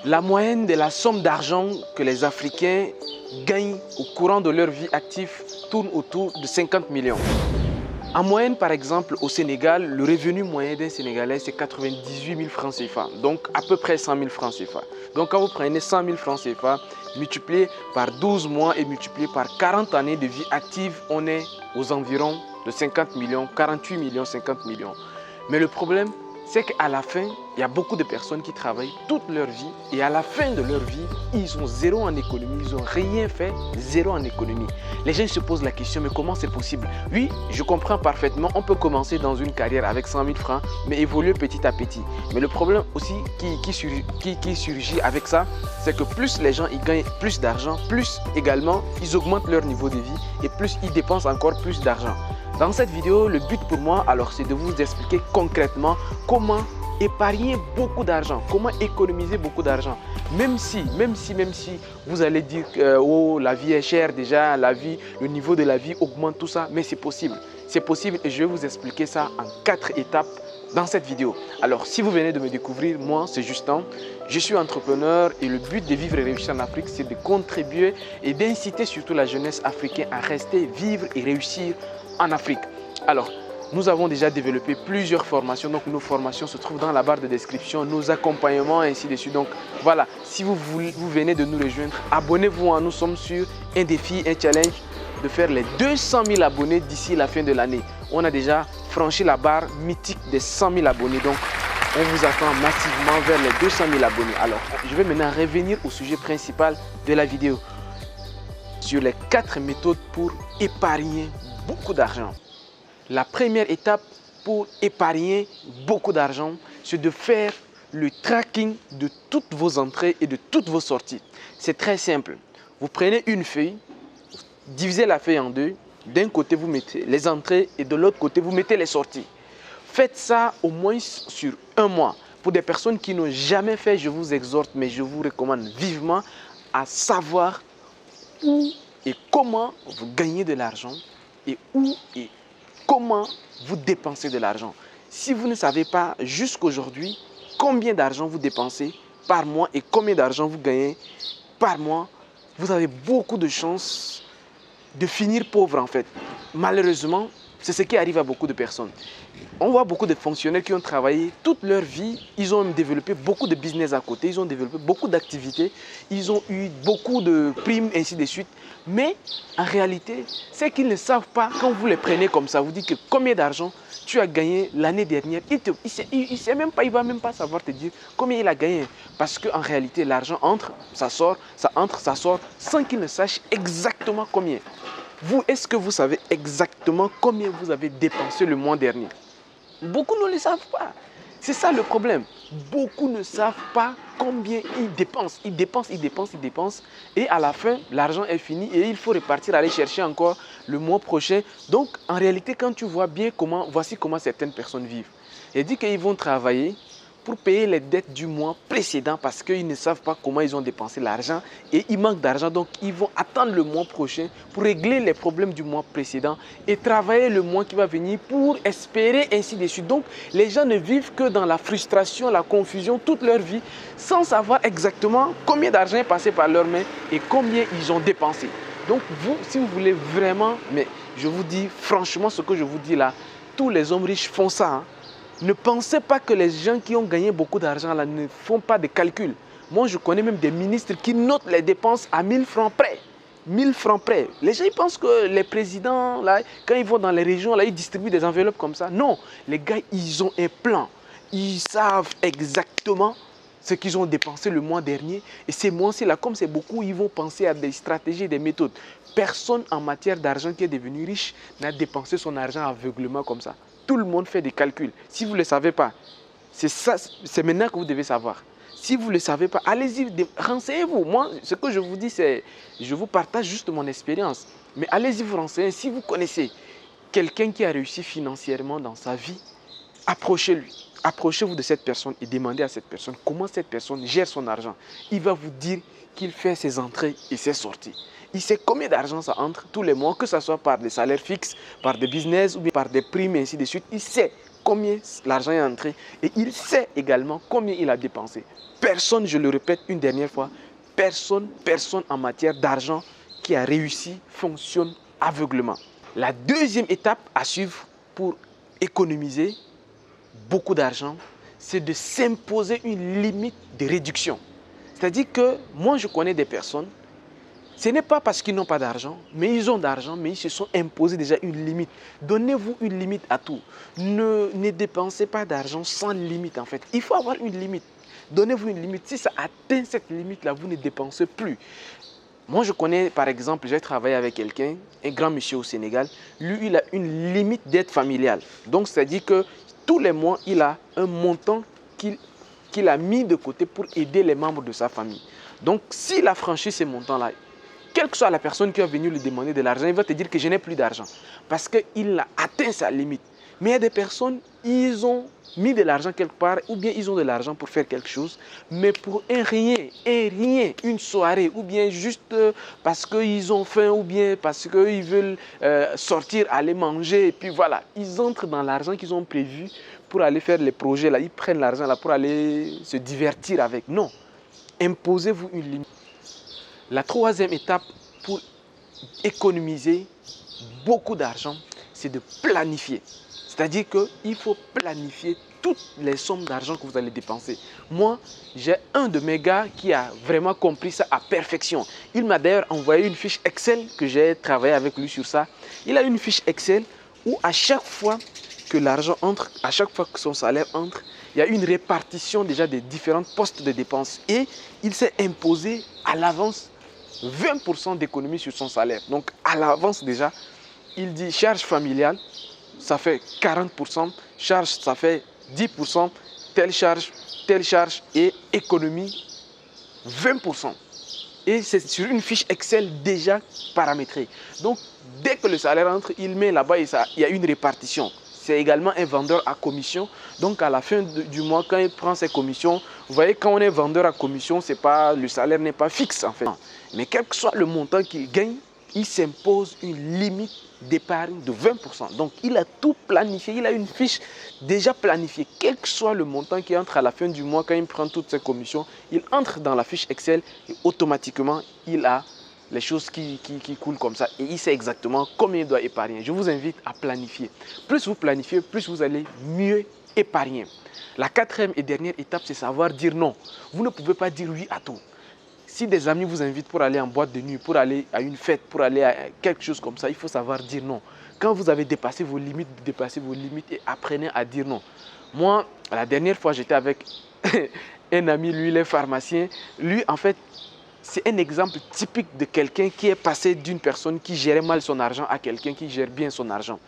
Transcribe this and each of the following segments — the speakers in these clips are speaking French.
La moyenne de la somme d'argent que les Africains gagnent au courant de leur vie active tourne autour de 50 millions. En moyenne, par exemple, au Sénégal, le revenu moyen d'un Sénégalais, c'est 98 000 francs CFA, donc à peu près 100 000 francs CFA. Donc quand vous prenez 100 000 francs CFA, multiplié par 12 mois et multiplié par 40 années de vie active, on est aux environs de 50 millions, 48 millions, 50 millions. Mais le problème, c'est qu'à la fin, il y a beaucoup de personnes qui travaillent toute leur vie et à la fin de leur vie, ils ont zéro en économie, ils n'ont rien fait, zéro en économie. Les gens se posent la question, mais comment c'est possible? Oui, je comprends parfaitement, on peut commencer dans une carrière avec 100 000 francs, mais évoluer petit à petit. Mais le problème aussi qui surgit avec ça, c'est que plus les gens ils gagnent plus d'argent, plus également ils augmentent leur niveau de vie et plus ils dépensent encore plus d'argent. Dans cette vidéo, le but pour moi, alors, c'est de vous expliquer concrètement comment épargner beaucoup d'argent, comment économiser beaucoup d'argent. Même si vous allez dire que oh, la vie est chère déjà, le niveau de la vie augmente, tout ça, mais c'est possible. C'est possible et je vais vous expliquer ça en 4 étapes dans cette vidéo. Alors, si vous venez de me découvrir, moi, c'est Justin. Je suis entrepreneur et le but de vivre et réussir en Afrique, c'est de contribuer et d'inciter surtout la jeunesse africaine à rester, vivre et réussir en Afrique. Alors, nous avons déjà développé plusieurs formations, donc nos formations se trouvent dans la barre de description, nos accompagnements et ainsi de suite. Donc voilà, si vous venez de nous rejoindre, abonnez-vous, nous sommes sur un défi, un challenge de faire les 200 000 abonnés d'ici la fin de l'année. On a déjà franchi la barre mythique des 100 000 abonnés, donc on vous attend massivement vers les 200 000 abonnés. Alors, je vais maintenant revenir au sujet principal de la vidéo, sur les 4 méthodes pour épargner beaucoup d'argent. La première étape pour épargner beaucoup d'argent, c'est de faire le tracking de toutes vos entrées et de toutes vos sorties. C'est très simple. Vous prenez une feuille, divisez la feuille en deux. D'un côté, vous mettez les entrées et de l'autre côté, vous mettez les sorties. Faites ça au moins sur un mois. Pour des personnes qui n'ont jamais fait, je vous exhorte, mais je vous recommande vivement à savoir où et comment vous gagnez de l'argent et où et comment vous dépensez de l'argent. Si vous ne savez pas jusqu'aujourd'hui combien d'argent vous dépensez par mois et combien d'argent vous gagnez par mois, vous avez beaucoup de chances de finir pauvre en fait. Malheureusement, c'est ce qui arrive à beaucoup de personnes. On voit beaucoup de fonctionnaires qui ont travaillé toute leur vie, ils ont développé beaucoup de business à côté, ils ont développé beaucoup d'activités, ils ont eu beaucoup de primes, ainsi de suite. Mais en réalité, c'est qu'ils ne savent pas, quand vous les prenez comme ça, vous dites que combien d'argent tu as gagné l'année dernière, il sait même pas, il ne va même pas savoir te dire combien il a gagné. Parce qu'en réalité, l'argent entre, ça sort, ça entre, ça sort, sans qu'il ne sache exactement combien. Vous, est-ce que vous savez exactement combien vous avez dépensé le mois dernier? Beaucoup ne le savent pas. C'est ça le problème. Beaucoup ne savent pas combien ils dépensent. Ils dépensent, ils dépensent, ils dépensent. Et à la fin, l'argent est fini et il faut repartir aller chercher encore le mois prochain. Donc, en réalité, quand tu vois bien voici comment certaines personnes vivent. Il dit qu'ils vont travailler pour payer les dettes du mois précédent parce qu'ils ne savent pas comment ils ont dépensé l'argent et ils manquent d'argent. Donc, ils vont attendre le mois prochain pour régler les problèmes du mois précédent et travailler le mois qui va venir pour espérer ainsi de suite. Donc, les gens ne vivent que dans la frustration, la confusion toute leur vie sans savoir exactement combien d'argent est passé par leurs mains et combien ils ont dépensé. Donc, vous, si vous voulez vraiment, mais je vous dis franchement ce que je vous dis là, tous les hommes riches font ça, hein. Ne pensez pas que les gens qui ont gagné beaucoup d'argent là ne font pas de calculs. Moi, je connais même des ministres qui notent les dépenses à 1000 francs près. 1000 francs près. Les gens ils pensent que les présidents, là, quand ils vont dans les régions, là, ils distribuent des enveloppes comme ça. Non, les gars, ils ont un plan. Ils savent exactement ce qu'ils ont dépensé le mois dernier. Et ces mois-ci, là, comme c'est beaucoup, ils vont penser à des stratégies, des méthodes. Personne en matière d'argent qui est devenu riche n'a dépensé son argent aveuglément comme ça. Tout le monde fait des calculs. Si vous ne le savez pas, c'est maintenant que vous devez savoir. Si vous ne le savez pas, allez-y, renseignez-vous. Moi, ce que je vous dis, c'est, je vous partage juste mon expérience. Mais allez-y vous renseigner. Si vous connaissez quelqu'un qui a réussi financièrement dans sa vie, approchez-lui. Approchez-vous de cette personne et demandez à cette personne comment cette personne gère son argent. Il va vous dire qu'il fait ses entrées et ses sorties. Il sait combien d'argent ça entre tous les mois, que ce soit par des salaires fixes, par des business ou bien par des primes et ainsi de suite. Il sait combien l'argent est entré et il sait également combien il a dépensé. Personne, je le répète une dernière fois, personne en matière d'argent qui a réussi fonctionne aveuglement. La deuxième étape à suivre pour économiser beaucoup d'argent, c'est de s'imposer une limite de réduction. C'est-à-dire que moi, je connais des personnes, ce n'est pas parce qu'ils n'ont pas d'argent, mais ils ont d'argent, mais ils se sont imposés déjà une limite. Donnez-vous une limite à tout. Ne dépensez pas d'argent sans limite en fait. Il faut avoir une limite. Donnez-vous une limite. Si ça atteint cette limite-là, vous ne dépensez plus. Moi, je connais, par exemple, j'ai travaillé avec quelqu'un, un grand monsieur au Sénégal. Lui, il a une limite d'aide familiale. Donc, c'est-à-dire que tous les mois, il a un montant qu'il a mis de côté pour aider les membres de sa famille. Donc, s'il a franchi ces montants-là, quelle que soit la personne qui est venue lui demander de l'argent, il va te dire que je n'ai plus d'argent. Parce qu'il a atteint sa limite. Mais il y a des personnes, ils ont mis de l'argent quelque part, ou bien ils ont de l'argent pour faire quelque chose, mais pour un rien, une soirée, ou bien juste parce qu'ils ont faim, ou bien parce qu'ils veulent sortir, aller manger, et puis voilà. Ils entrent dans l'argent qu'ils ont prévu pour aller faire les projets, là. Ils prennent l'argent là pour aller se divertir avec. Non, imposez-vous une limite. La troisième étape pour économiser beaucoup d'argent, c'est de planifier. C'est-à-dire qu'il faut planifier toutes les sommes d'argent que vous allez dépenser. Moi, j'ai un de mes gars qui a vraiment compris ça à perfection. Il m'a d'ailleurs envoyé une fiche Excel que j'ai travaillé avec lui sur ça. Il a une fiche Excel où à chaque fois que l'argent entre, à chaque fois que son salaire entre, il y a une répartition déjà des différents postes de dépenses. Et il s'est imposé à l'avance 20% d'économie sur son salaire. Donc à l'avance déjà, il dit charge familiale, ça fait 40%, charge, ça fait 10%, telle charge et économie 20%. Et c'est sur une fiche Excel déjà paramétrée. Donc dès que le salaire entre, il met là-bas et il y a une répartition. C'est également un vendeur à commission. Donc à la fin du mois, quand il prend ses commissions, vous voyez, quand on est vendeur à commission, le salaire n'est pas fixe en fait. Mais quel que soit le montant qu'il gagne, il s'impose une limite d'épargne de 20%. Donc il a tout planifié, il a une fiche déjà planifiée. Quel que soit le montant qui entre à la fin du mois, quand il prend toutes ses commissions, il entre dans la fiche Excel et automatiquement, il a les choses qui coulent comme ça et il sait exactement combien il doit épargner. Je vous invite à planifier. Plus vous planifiez, plus vous allez mieux épargner. La quatrième et dernière étape, c'est savoir dire non. Vous ne pouvez pas dire oui à tout. Si des amis vous invitent pour aller en boîte de nuit, pour aller à une fête, pour aller à quelque chose comme ça, il faut savoir dire non. Quand vous avez dépassé vos limites, dépassez vos limites et apprenez à dire non. Moi, la dernière fois, j'étais avec un ami, lui, il est pharmacien. Lui, en fait, c'est un exemple typique de quelqu'un qui est passé d'une personne qui gérait mal son argent à quelqu'un qui gère bien son argent.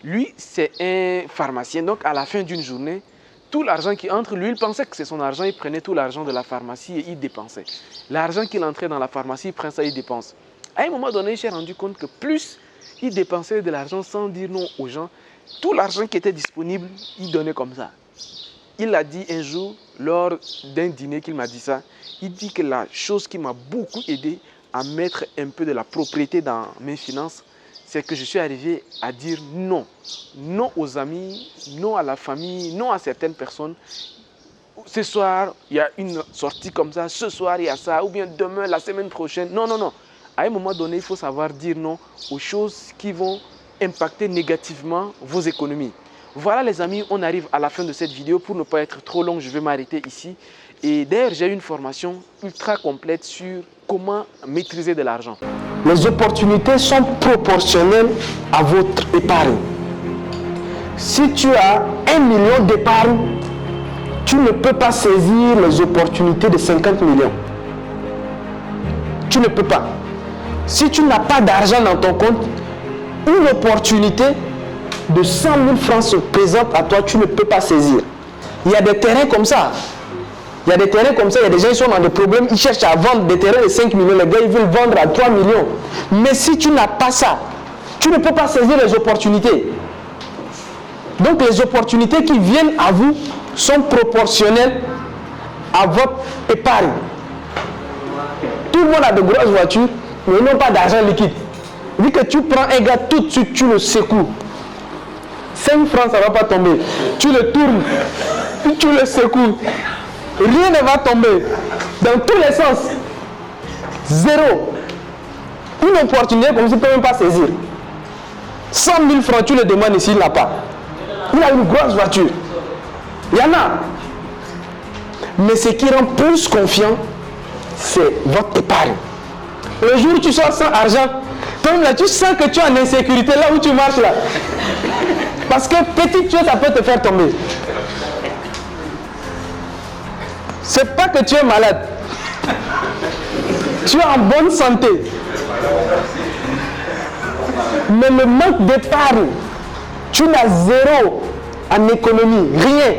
Lui, c'est un pharmacien. Donc, à la fin d'une journée, tout l'argent qui entre, lui, il pensait que c'est son argent. Il prenait tout l'argent de la pharmacie et il dépensait. L'argent qu'il entrait dans la pharmacie, il prend ça, il dépense. À un moment donné, il s'est rendu compte que plus il dépensait de l'argent sans dire non aux gens, tout l'argent qui était disponible, il donnait comme ça. Il a dit un jour, lors d'un dîner qu'il m'a dit ça, il dit que la chose qui m'a beaucoup aidé à mettre un peu de la propriété dans mes finances, c'est que je suis arrivé à dire non. Non aux amis, non à la famille, non à certaines personnes. Ce soir, il y a une sortie comme ça, ce soir, il y a ça, ou bien demain, la semaine prochaine. Non, non, non. À un moment donné, il faut savoir dire non aux choses qui vont impacter négativement vos économies. Voilà les amis, on arrive à la fin de cette vidéo. Pour ne pas être trop long, je vais m'arrêter ici. Et d'ailleurs, j'ai une formation ultra complète sur comment maîtriser de l'argent. Les opportunités sont proportionnelles à votre épargne. Si tu as 1 million d'épargne, tu ne peux pas saisir les opportunités de 50 millions. Tu ne peux pas. Si tu n'as pas d'argent dans ton compte, une opportunité de 100 000 francs se présente à toi, tu ne peux pas saisir. Il y a des terrains comme ça. Il y a des terrains comme ça, il y a des gens qui sont dans des problèmes, ils cherchent à vendre des terrains de 5 millions, les gars ils veulent vendre à 3 millions. Mais si tu n'as pas ça, tu ne peux pas saisir les opportunités. Donc les opportunités qui viennent à vous sont proportionnelles à votre épargne. Tout le monde a de grosses voitures, mais ils n'ont pas d'argent liquide. Vu que tu prends un gars tout de suite, tu le secoues. 5 francs, ça ne va pas tomber. Tu le tournes, tu le secoues. Rien ne va tomber. Dans tous les sens. Zéro. Une opportunité comme ça, tu ne peux même pas saisir. 100 000 francs, tu le demandes ici, il n'a pas. Il a une grosse voiture. Il y en a. Mais ce qui rend plus confiant, c'est votre épargne. Le jour où tu sors sans argent, comme là, tu sens que tu es en insécurité là où tu marches là. Parce que petite chose, ça peut te faire tomber. C'est pas que tu es malade. Tu es en bonne santé. Mais le manque d'épargne, tu n'as zéro en économie, rien.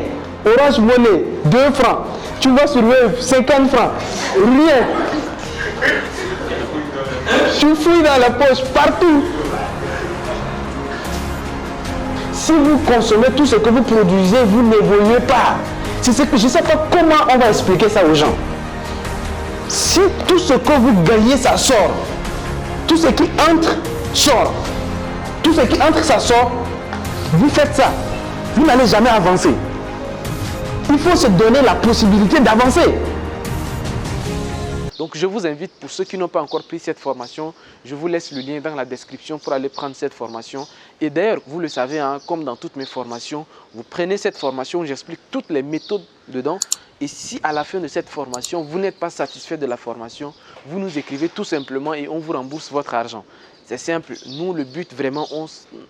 Orange Money, 2 francs. Tu vas sur Wave, 50 francs. Rien. Tu fouilles dans la poche, partout. Si vous consommez tout ce que vous produisez, vous n'évoluez pas. Je ne sais pas comment on va expliquer ça aux gens. Si tout ce que vous gagnez, ça sort. Tout ce qui entre, sort. Tout ce qui entre, ça sort. Vous faites ça. Vous n'allez jamais avancer. Il faut se donner la possibilité d'avancer. Donc je vous invite, pour ceux qui n'ont pas encore pris cette formation, je vous laisse le lien dans la description pour aller prendre cette formation. Et d'ailleurs, vous le savez, hein, comme dans toutes mes formations, vous prenez cette formation, j'explique toutes les méthodes dedans. Et si à la fin de cette formation, vous n'êtes pas satisfait de la formation, vous nous écrivez tout simplement et on vous rembourse votre argent. C'est simple. Nous, le but, vraiment,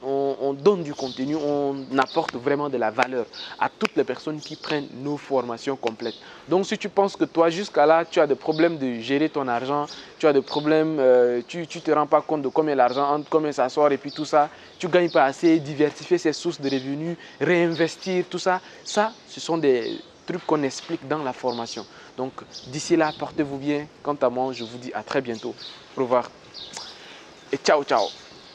on donne du contenu, on apporte vraiment de la valeur à toutes les personnes qui prennent nos formations complètes. Donc, si tu penses que toi, jusqu'à là, tu as des problèmes de gérer ton argent, tu as des problèmes, tu ne te rends pas compte de combien l'argent entre, combien ça sort et puis tout ça, tu ne gagnes pas assez, diversifier ses sources de revenus, réinvestir, tout ça, ce sont des trucs qu'on explique dans la formation. Donc, d'ici là, portez-vous bien. Quant à moi, je vous dis à très bientôt. Au revoir. Et ciao, ciao.